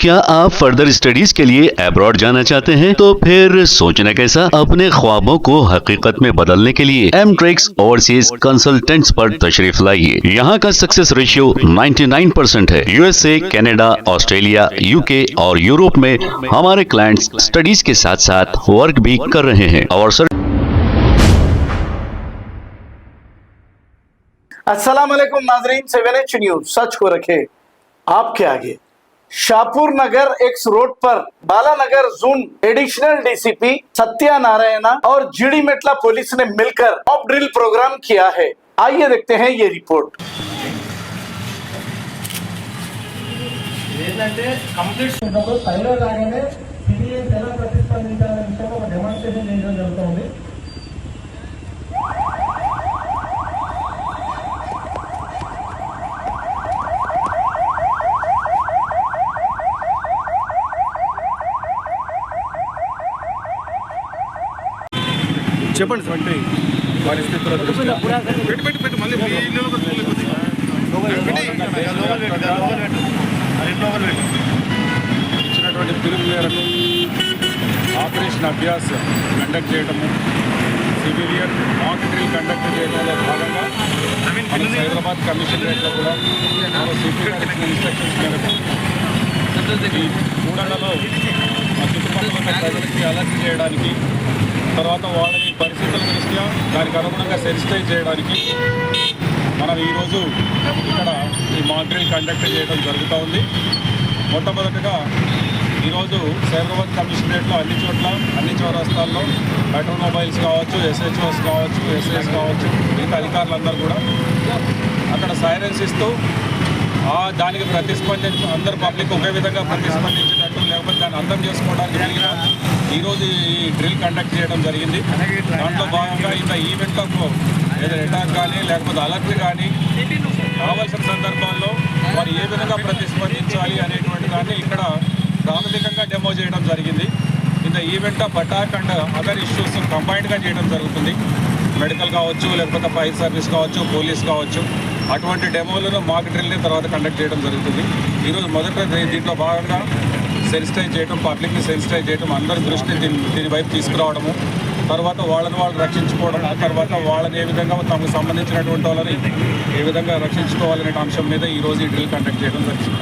क्या आप further studies के लिए अब्रॉड जाना चाहते हैं? तो फिर सोचना कैसा, अपने ख्वाबों को हकीकत में बदलने के लिए एमट्रिक्स ओवरसीज कंसल्टेंट्स पर तशरीफ लाइए। यहाँ का सक्सेस रेशियो 99% है। यूएसए, कनाडा, ऑस्ट्रेलिया, यूके और यूरोप में हमारे क्लाइंट्स स्टडीज के साथ साथ वर्क भी कर रहे हैं और अस्सलाम वालेकुम नाजरीन, 7H न्यूज सच को रखे आपके आगे। शाहपुर नगर एक्स रोड पर Balanagar zone additional DCP Satyanarayana और जीडीमेटला पुलिस ने मिलकर मॉक ड्रिल प्रोग्राम किया है। आइए देखते हैं ये रिपोर्ट। చెప్పండి సార్ పరిస్థితుల దృష్ట్యా మళ్ళీ ఇచ్చినటువంటి పిలుపు మేరకు ఆపరేషన్ అభ్యాస్ కండక్ట్ చేయడము, సివిలియన్ మాక్ డ్రిల్ కండక్ట్ చేయడంలో భాగంగా మన హైదరాబాద్ కమిషనరేట్లో కూడా సిపి గారు ఇచ్చిన ఇన్స్ట్రక్షన్స్ మేరకు ఈ కూడలలో ఆ చుట్టుపక్కల ఉన్న ప్రజలకి అలర్ట్ చేయడానికి, తర్వాత వాళ్ళని పరిస్థితుల దృష్ట్యా దానికి అనుగుణంగా సెన్సిటైజ్ చేయడానికి మనం ఈరోజు ఇక్కడ ఈ మాక్ డ్రిల్ కండక్ట్ చేయడం జరుగుతూ ఉంది. మొట్టమొదటిగా ఈరోజు సైబరాబాద్ కమిషనరేట్లో అన్ని చోట్ల, అన్ని చౌరస్తాల్లో ఆటోమొబైల్స్ కావచ్చు, ఎస్హెచ్ఓస్ కావచ్చు, ఎస్ఐస్ కావచ్చు, మిగతా అధికారులందరూ కూడా అక్కడ సైరన్స్ ఇస్తూ దానికి ప్రతిస్పందించి అందరు పబ్లిక్ ఒకే విధంగా ప్రతిస్పందించినట్టు, లేకపోతే దాన్ని అర్థం చేసుకోవడానికి ఈరోజు ఈ డ్రిల్ కండక్ట్ చేయడం జరిగింది. దాంట్లో భాగంగా ఇంత ఈవెంట్లకు ఏదైనా అటాక్ కానీ లేకపోతే అలర్ట్ కానీ కావాల్సిన సందర్భాల్లో వారు ఏ విధంగా ప్రతిస్పందించాలి అనేటువంటి దాన్ని ఇక్కడ ప్రాథమికంగా డెమో చేయడం జరిగింది. ఇంత event of attack and other issues కంబైన్డ్గా చేయడం జరుగుతుంది. మెడికల్ కావచ్చు, లేకపోతే ఫైర్ సర్వీస్ కావచ్చు, పోలీస్ కావచ్చు, అటువంటి డెమోలను మాక్ డ్రిల్ని తర్వాత కండక్ట్ చేయడం జరుగుతుంది. ఈరోజు మొదట దీంట్లో భాగంగా సెన్సిటైజ్ చేయడం, పబ్లిక్ని సెన్సిటైజ్ చేయడం, అందరి దృష్టిని దీని వైపు తీసుకురావడము, తర్వాత వాళ్ళని వాళ్ళు రక్షించుకోవడం, తర్వాత వాళ్ళని ఏ విధంగా తమకు సంబంధించినటువంటి వాళ్ళని ఏ విధంగా రక్షించుకోవాలనే అంశం మీద ఈరోజు ఈ డ్రిల్ కండక్ట్ చేయడం జరిగింది.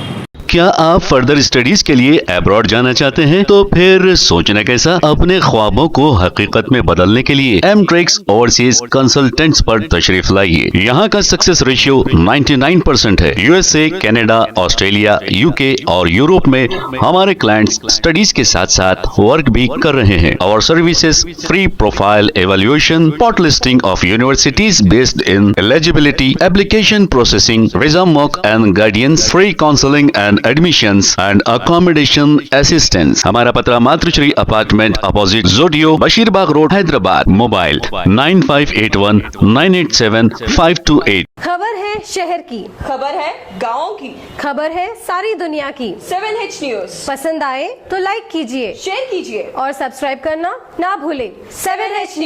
क्या आप फर्दर स्टडीज के लिए अब्रॉड जाना चाहते हैं? तो फिर सोचना कैसा, अपने ख्वाबों को हकीकत में बदलने के लिए एमट्रिक्स ओवरसीज कंसल्टेंट्स पर तशरीफ लाइए। यहाँ का सक्सेस रेशियो 99% है। यूएसए, कनाडा, ऑस्ट्रेलिया, यूके और यूरोप में हमारे क्लाइंट्स स्टडीज के साथ साथ वर्क भी कर रहे हैं और services free profile evaluation, spot listing of universities based in eligibility, application processing, visa mock and guidance, free counselling and admissions and accommodation assistance. हमारा पता मातृश्री अपार्टमेंट अपोजिट जोडियो, बशीरबाग रोड, हैदराबाद। मोबाइल 9581987528। खबर है शहर की, खबर है गाँव की, खबर है सारी दुनिया की। 7H न्यूज पसंद आए तो लाइक कीजिए, शेयर कीजिए और सब्सक्राइब करना ना भूले। 7H news.